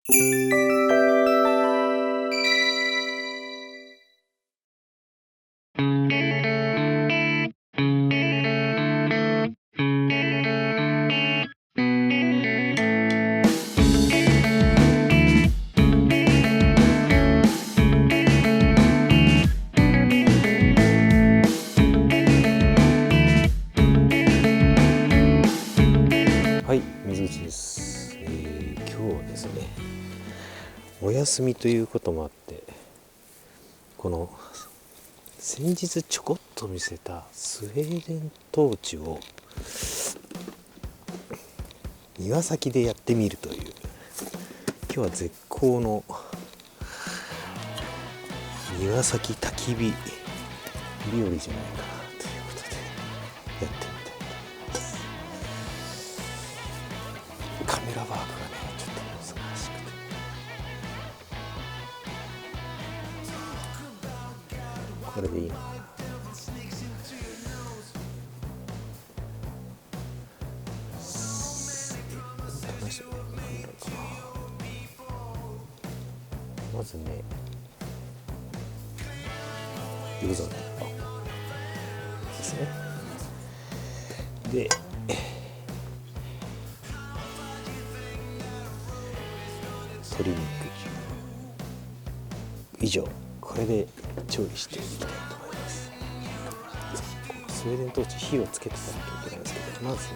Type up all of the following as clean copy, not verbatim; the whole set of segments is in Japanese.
はい、水口です。今日はですね、お休みということもあって、この先日ちょこっと見せたスウェーデントーチを庭先でやってみるという、今日は絶好の庭先焚き火日和じゃないかなということでやってみたいと思います。カメラワークがねちょっと難しくて、これでいいのかな。話してなんだろうかな。まずね、夜空ですね。で、鶏肉以上、これで調理していきたいと思います。スウェーデントーチ火をつけていかなきゃいけないんですけど、まずね、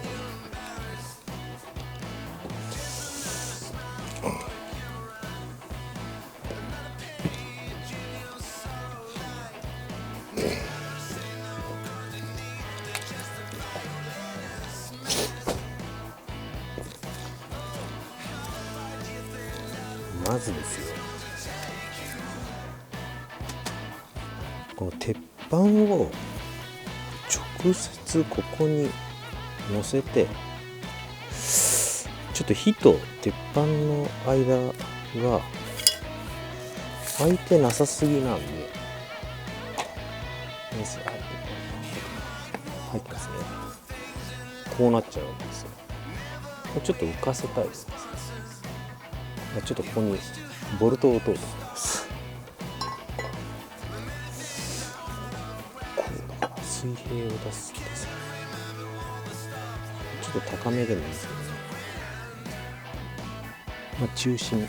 まずですよ、この鉄板を直接ここに乗せて、ちょっと火と鉄板の間が空いてなさすぎなんで、入ってますね。こうなっちゃうわけですよ。ちょっと浮かせたいですね。ちょっとここにボルトを打とうと思います。こうだから水平を出すんですよ。ちょっと高めでもいいんですけどね。中心。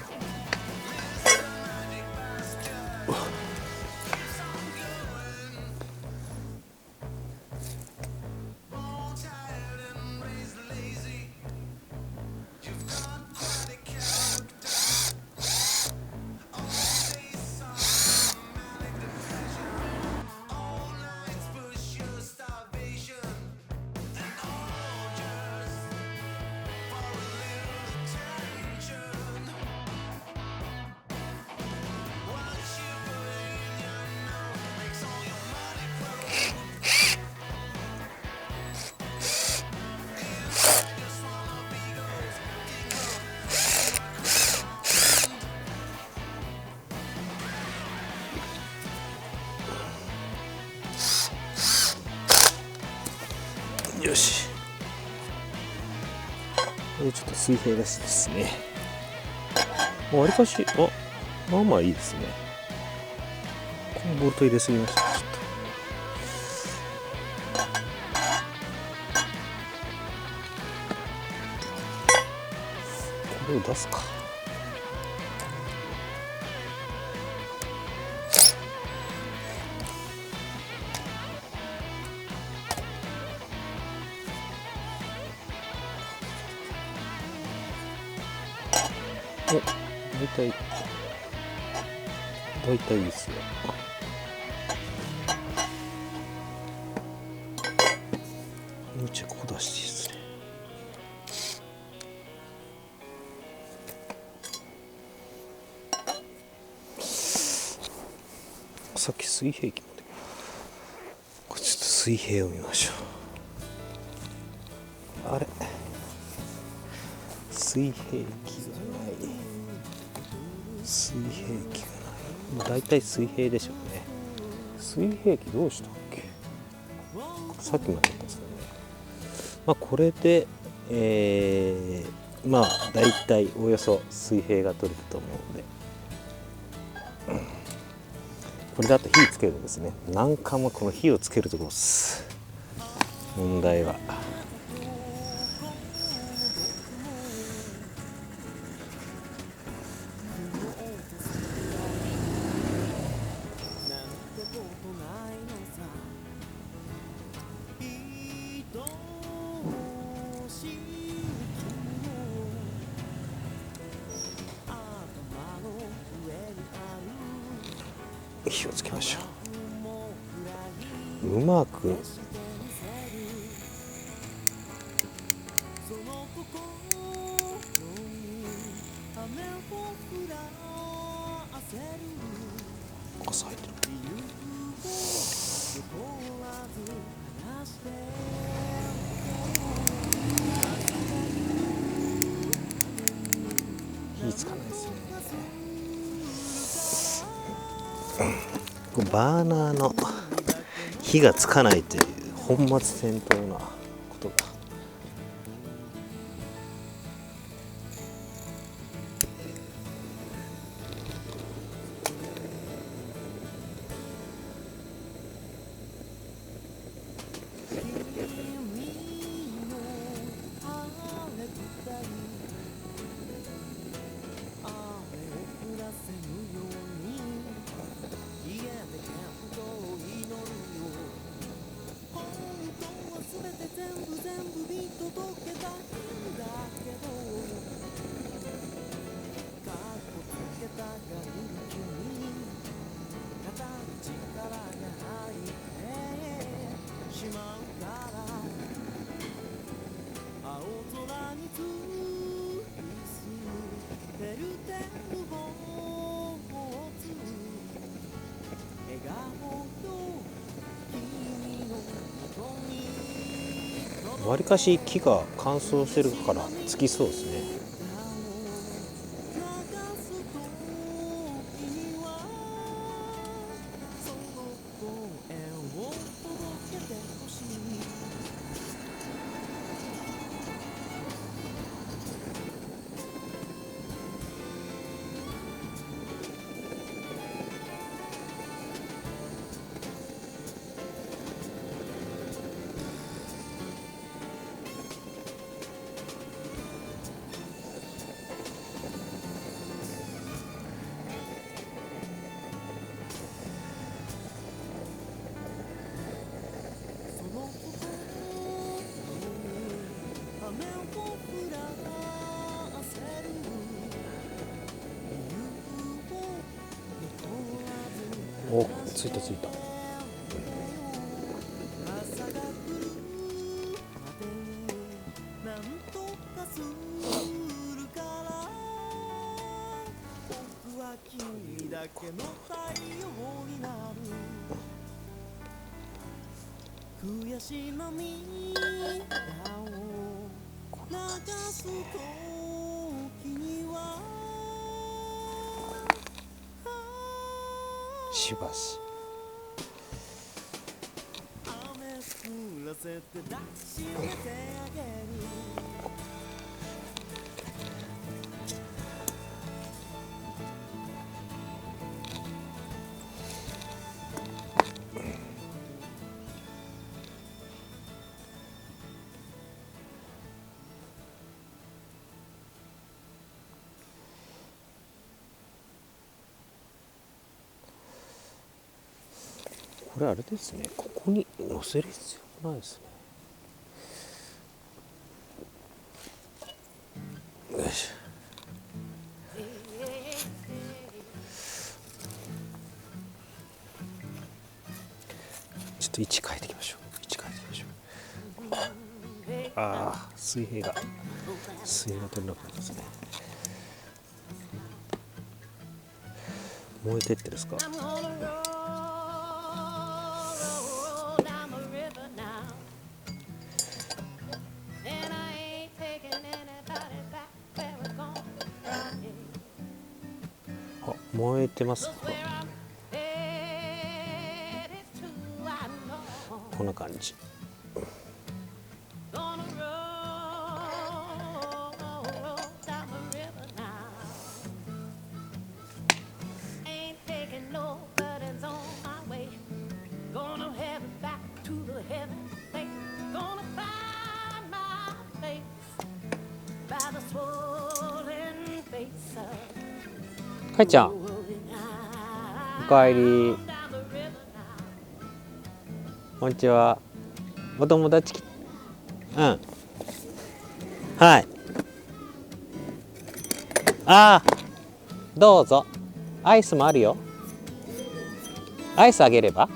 よし。これちょっと水平出しですね。わりかし、まあまあいいですね。このボルト入れすぎました。ちょっと。これを出すか。大体いいですよ。もうちょいここ出していいですね。さっき水平器まで。これちょっと水平を見ましょう。あれ、水平器がない。水平器がない。もう大体水平でしょうね。水平器どうしたっけ。さっきまでだったんですけどね。これで、まあだいたいおよそ水平が取れたと思うので、これだと火つけるんですね。難関はこの火をつけるところです。問題は。火をつけましょう。うまく朝入ってる。火つかないですね。バーナーの火がつかないという本末転倒なことが。わりかし木が乾燥してるからつきそうですね。お、ついたついた。悔し涙を流す時にはしばし雨降らせて抱きしめてあげる。これあれですね。ここに乗せる必要ないですね。よいしょ。ちょっと位置変えていきましょう。位置変えていきましょう。ああ、水平が取れなくなりますね。燃えてってるんですか。あ、燃えてます。こんな感じ。かいちゃん、おかえり。こんにちは。お友達うん。はい。ああ、どうぞ。アイスもあるよ。アイスあげれば？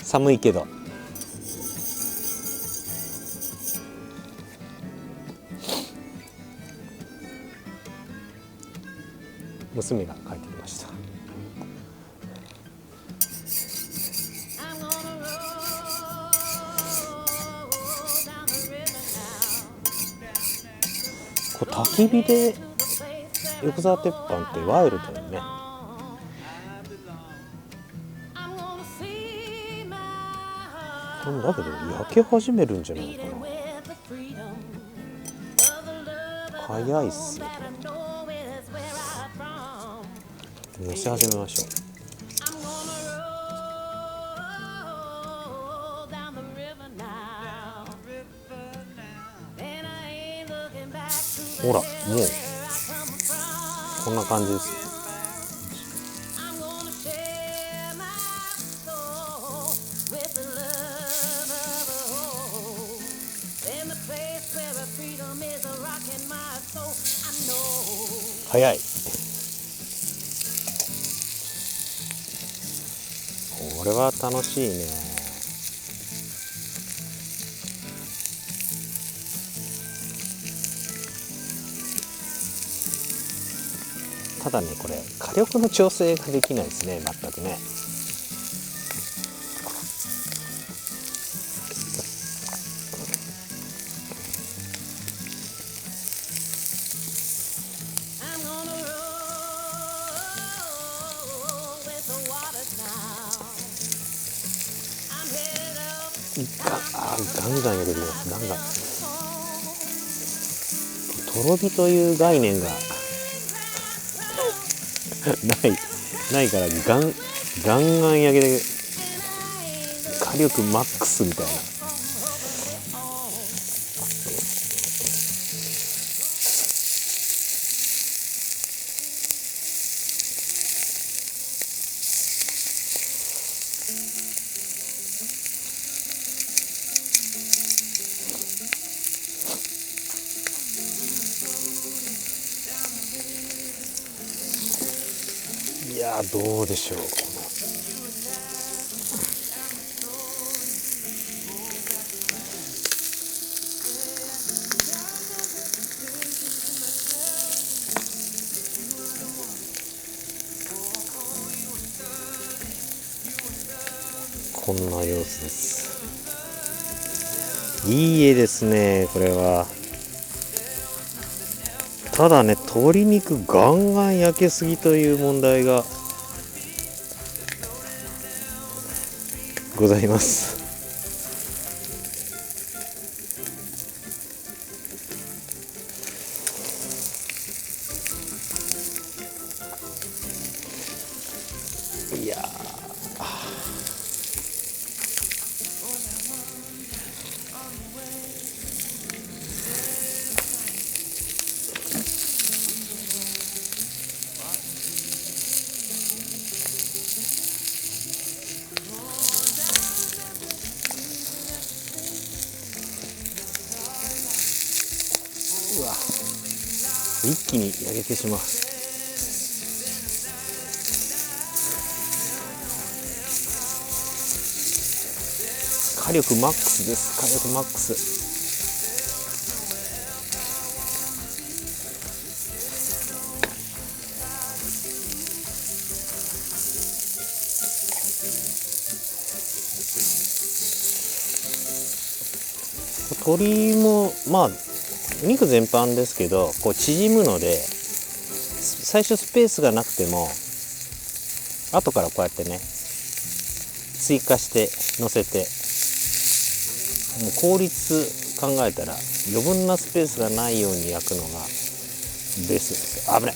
寒いけど。娘が帰ってきました。こう焚き火で横澤鉄板ってワイルドだよね。これだけど焼け始めるんじゃないかな。早いっすよ。乗せ始めましょう。ほら、もうこんな感じです。早い。これは楽しいね。ただね、これ火力の調整ができないですね、全くね。ガンガン焼けてきます。ガンガン。とろ火という概念がないからガンガン焼けて、火力マックスみたいな。いやどうでしょう。こんな様子です。いい絵ですね、これは。ただね、鶏肉ガンガン焼けすぎという問題がございます。いやうわ、一気に焼けてしまう。火力マックスです。火力マックス。鶏もまあ肉全般ですけど、こう縮むので最初スペースがなくても後からこうやってね追加して乗せて、もう効率考えたら余分なスペースがないように焼くのがベストです。危ない。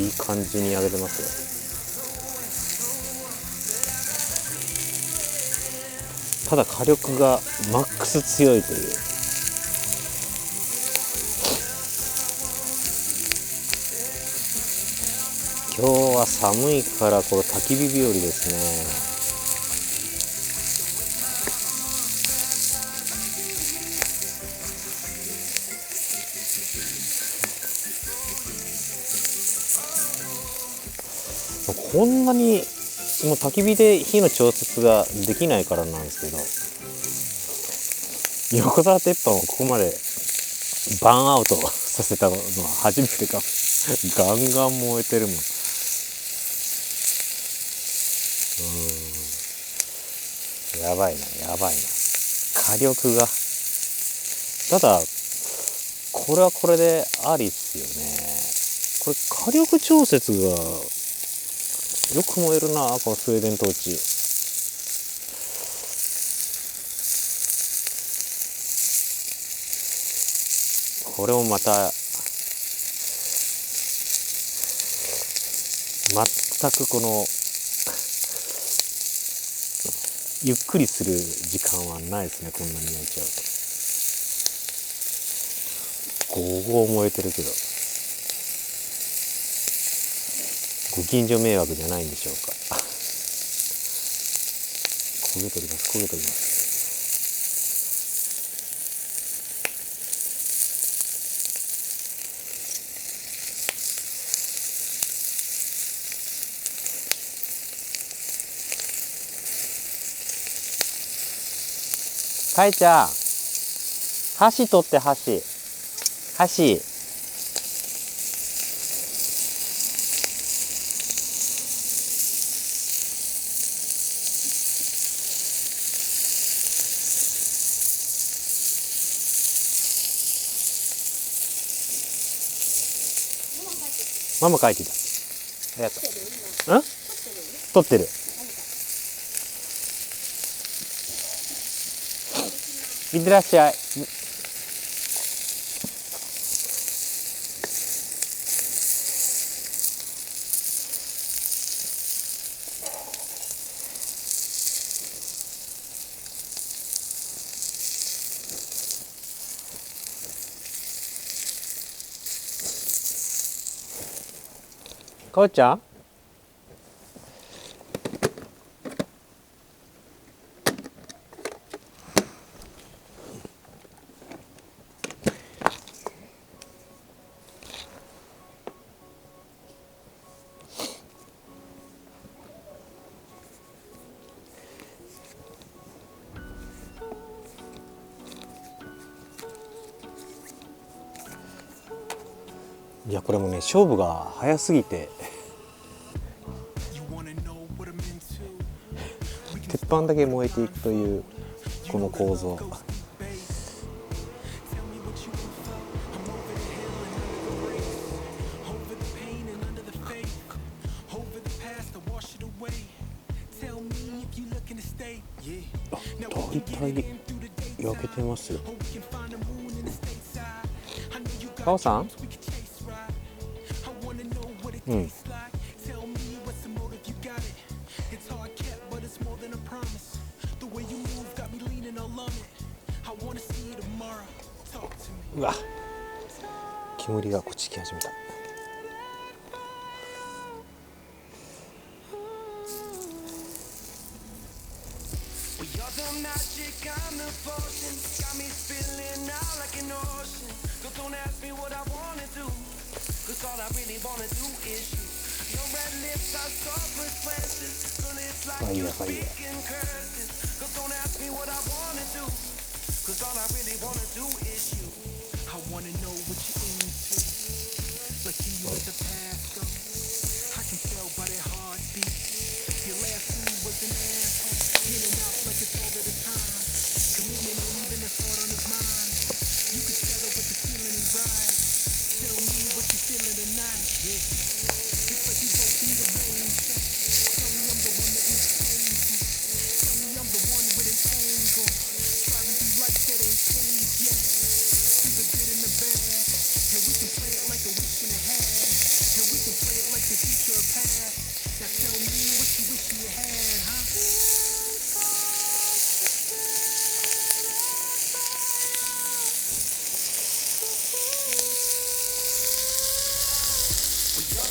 いい感じに焼けてますよ。ただ火力がマックス強いという。今日は寒いからこれ焚き火日和ですね。こんなにもう焚き火で火の調節ができないからなんですけど、横澤鉄板をここまでバーンアウトさせたのは初めてかも。ガンガン燃えてるもん。やばいなやばいな、火力が。ただこれはこれでありっすよね。これ火力調節がよく燃えるな、このスウェーデントーチ。これもまた全くこのゆっくりする時間はないですね。こんなに焼いちゃうとゴーゴー燃えてるけど、ご近所迷惑じゃないんでしょうか。焦げております焦げております。かいちゃん、箸取って、箸。ママ帰ってきた。ありがとう。ん？取ってる。いってらっしゃい。かおちゃん、いやこれもね勝負が早すぎて鉄板だけ燃えていくというこの構造。大体焼けてますよ。カオさん、うん、うわ、煙がこっち来始めた。ファイヤーファイヤー。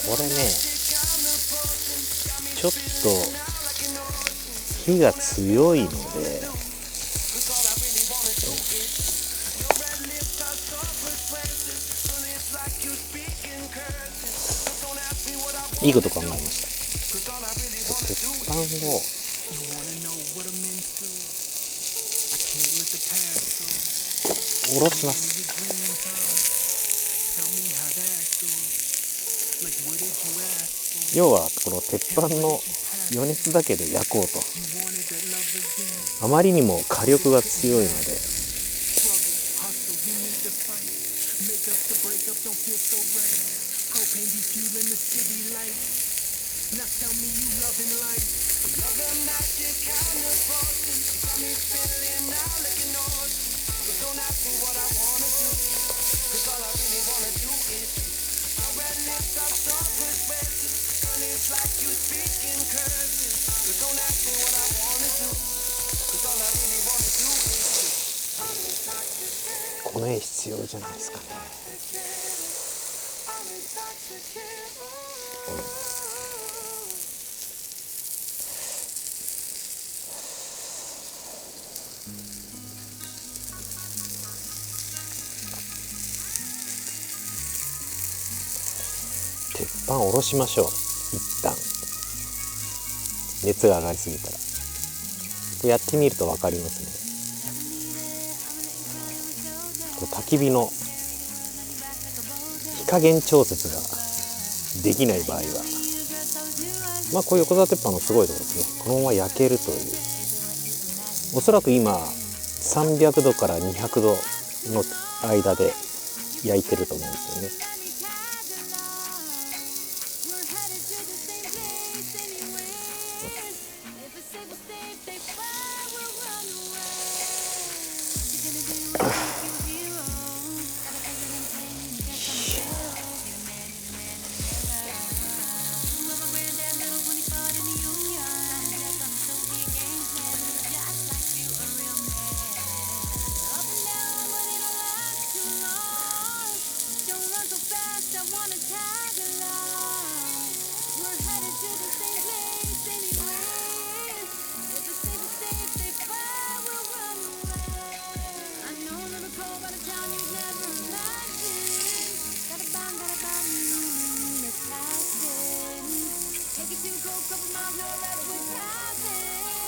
これねちょっと火が強いので、いいこと考えました。鉄板を下ろします。要はこの鉄板の余熱だけで焼こうと。あまりにも火力が強いので、この絵必要じゃないですかね。鉄板下ろしましょう。一旦熱が上がりすぎたら。やってみると分かりますね。焚き火の火加減調節ができない場合は、こういう横澤鉄板のすごいところですね。このまま焼けるという。おそらく今300度から200度の間で焼いてると思うんですよね。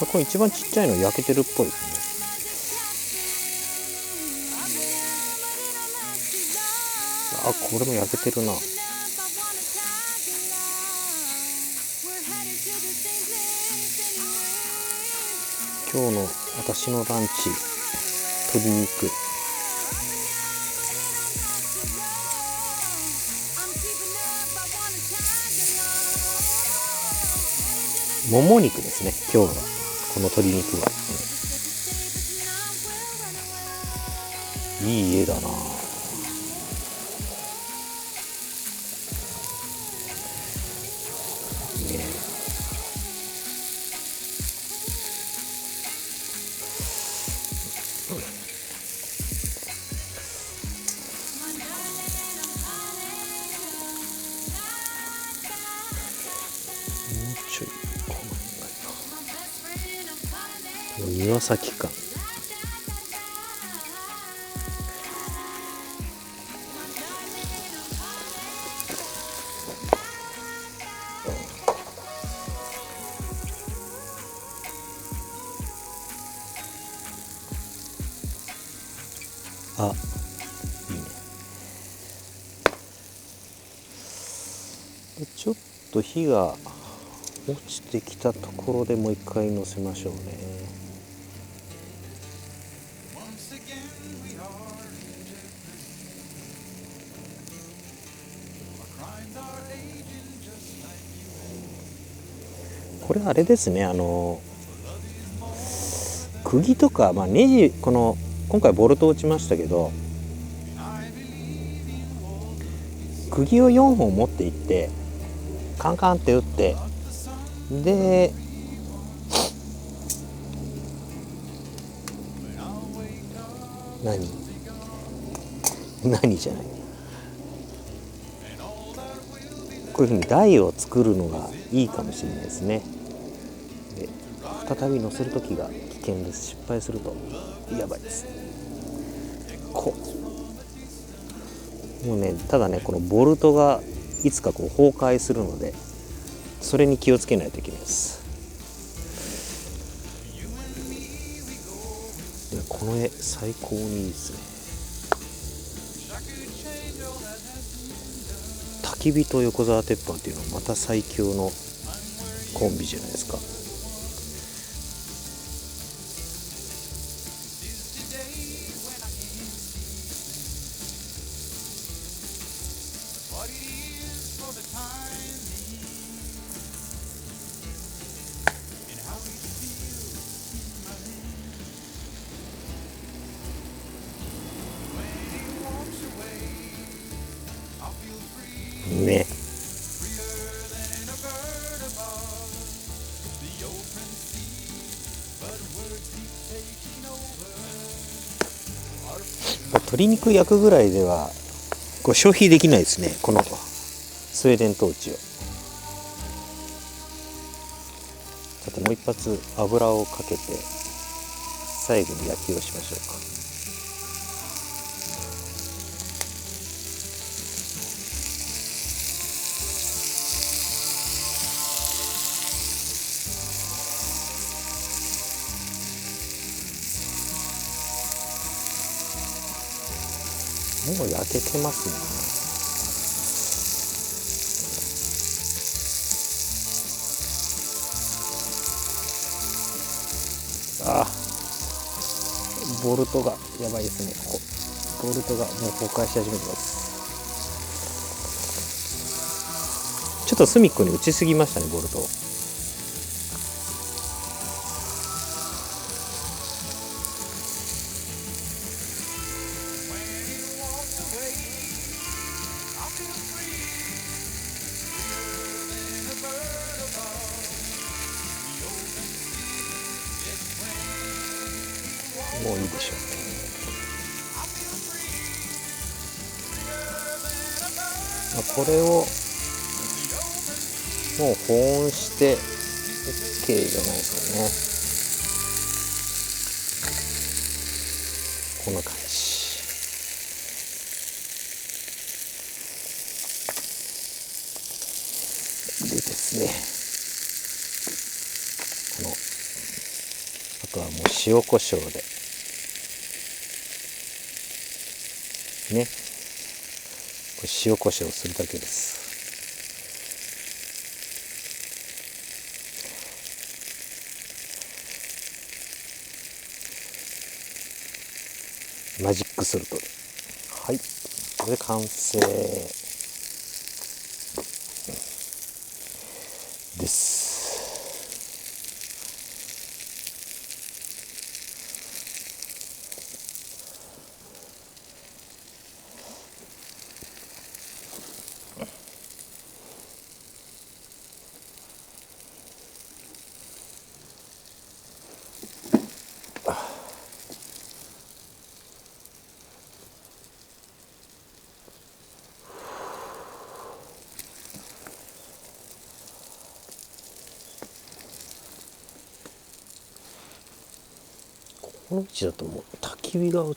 これ一番ちっちゃいの焼けてるっぽいですね。これも焼けてるな。今日の私のランチ、鶏肉。もも肉ですね、今日はこの鶏肉は、いい家だな。庭先か。いいね。でちょっと火が落ちてきたところでもう一回乗せましょうね。これあれですね、釘とか、ネジ、今回ボルト落ちましたけど、釘を4本持っていってカンカンって打って、で何じゃない、こういうふうに台を作るのがいいかもしれないですね。で再び乗せる時が危険です。失敗するとやばいです。もうね、ただね、このボルトがいつかこう崩壊するので、それに気をつけないといけないです。でこの絵最高にいいですね。焚き火と横澤鉄板っていうのはまた最強のコンビじゃないですか。ね、鶏肉焼くぐらいではこう消費できないですね、このスウェーデントーチを。ちょっともう一発油をかけて最後に焼きをしましょうか。もう焼けてますね。ボルトがやばいですね。ここボルトがもう崩壊し始めてます。ちょっと隅っこに打ちすぎましたね、ボルトを。もういいでしょう。これをもう保温して OK じゃないですかね。こんな感じでですね、あとはもう塩コショウでね、これ塩コショウするだけです。マジックソルトで、はい、これで完成です。この位置だともう焚き火が映らないですね。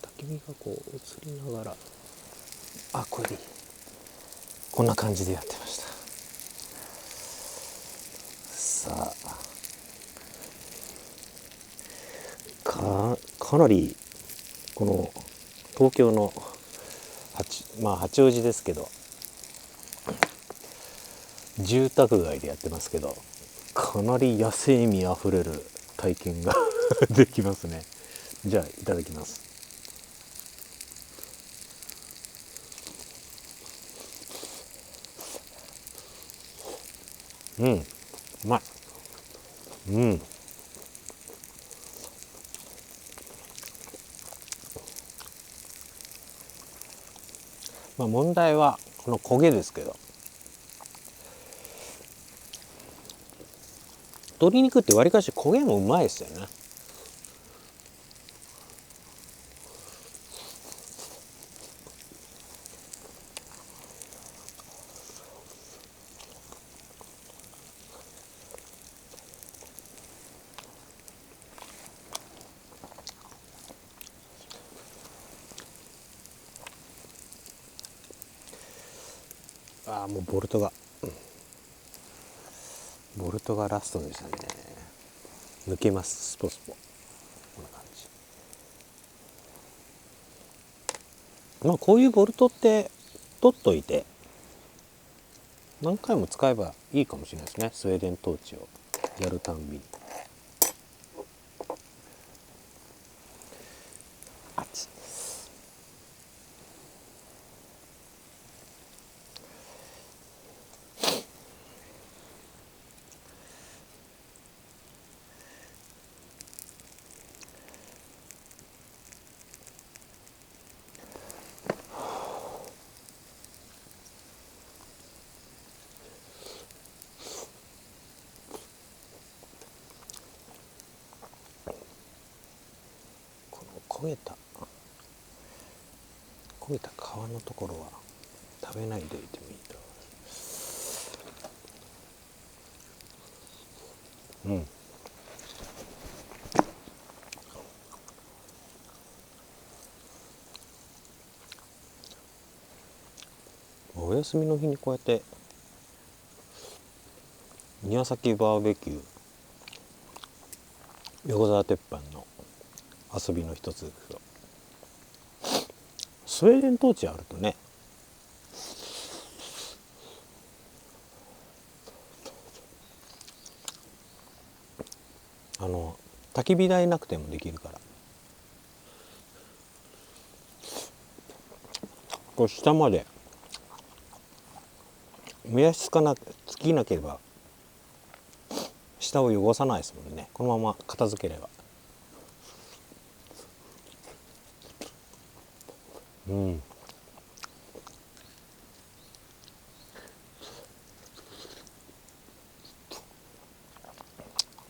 焚き火がこう映りながら、これでいい。こんな感じでやってました。さあ、かなりこの東京の八王子ですけど、住宅街でやってますけど、かなり野生味あふれる体験ができますね。じゃあいただきます。うまい。問題はこの焦げですけど、鶏肉ってわりかし焦げもうまいですよね。ああ、もうボルトがラストですね。抜けます、スポスポ。こんな感じ。まあこういうボルトって取っといて何回も使えばいいかもしれないですね。スウェーデントーチをやるたんびに。あちこの焦げた皮のところは食べないでおいてもいいと思います。お休みの日にこうやって宮崎バーベキュー横澤鉄板の遊びの一つですけど、スウェーデントーチあるとね、焚き火台なくてもできるから、こう下まで目安つきなければ下を汚さないですもんね。このまま片付ければ。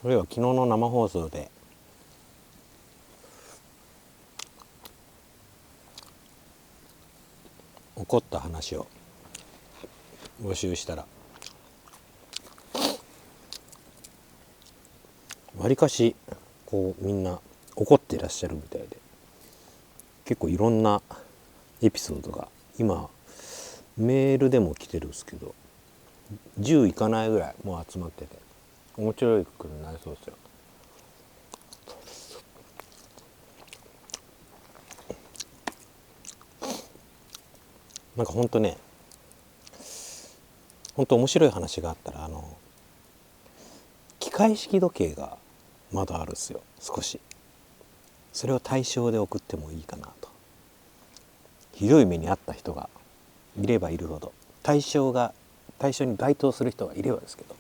これは昨日の生放送で起こった話を募集したら、わりかしこうみんな怒ってらっしゃるみたいで、結構いろんなエピソードが今メールでも来てるんですけど、10いかないぐらいもう集まってて面白いことになりそうですよ。なんかほんとね、ほんと面白い話があったら、機械式時計がまだあるんですよ。少しそれを対象で送ってもいいかなと。ひどい目に遭った人がいればいるほど、対象に該当する人がいればですけど、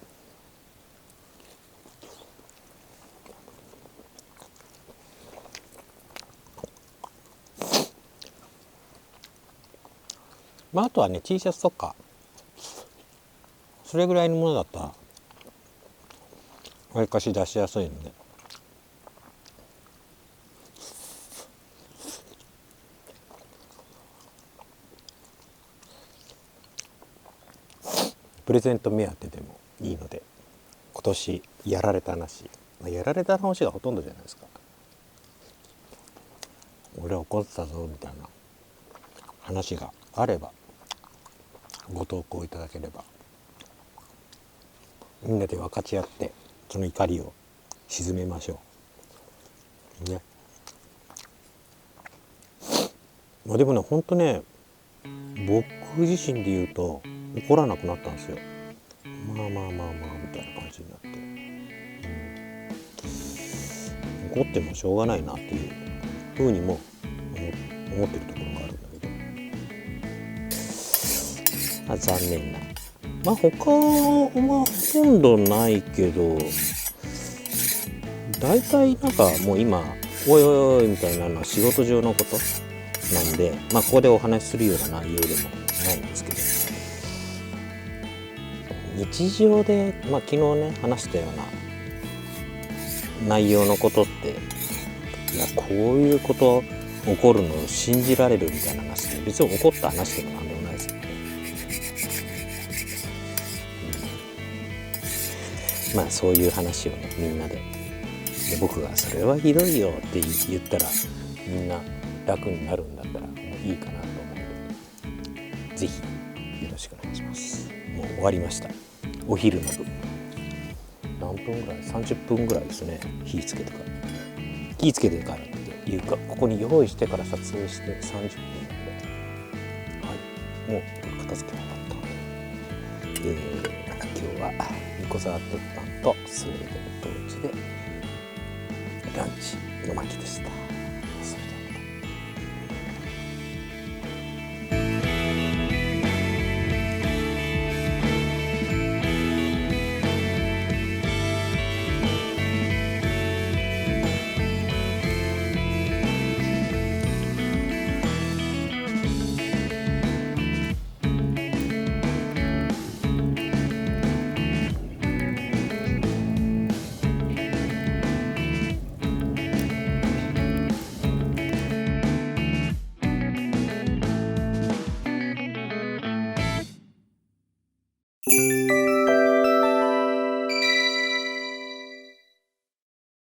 まああとはね T シャツとかそれぐらいのものだったらわりかし出しやすいので、プレゼント目当てでもいいので、今年やられた話、やられた話がほとんどじゃないですか。俺は怒ってたぞみたいな話があればご投稿いただければ、みんなで分かち合ってその怒りを鎮めましょうね。まあでもね、ほんとね、僕自身で言うと怒らなくなったんですよ。まあみたいな感じになって、怒ってもしょうがないなっていうふうにも思ってるところがあるんだけど、残念な。まあ他はほとんどないけど、大体なんかもう今おいおいおいみたいなのは仕事上のことなんで、まあここでお話しするような内容でもないんですけど、日常で、まあ昨日ね話したような内容のことって、いやこういうこと起こるのを信じられるみたいな話って別に起こった話でもなんでもないですよね。まあそういう話をねみんなで、僕がそれはひどいよって言ったらみんな楽になるんだったらもういいかなと思うので、ぜひろしくお願いします。もう終わりました。お昼の分何分ぐらい、30分ぐらいですね。火つけてからっていうか、ここに用意してから撮影して30分なんで、はい、もう片付け終わったので、今日はニコザー鉄板とスウェーデントーチでランチの巻でした。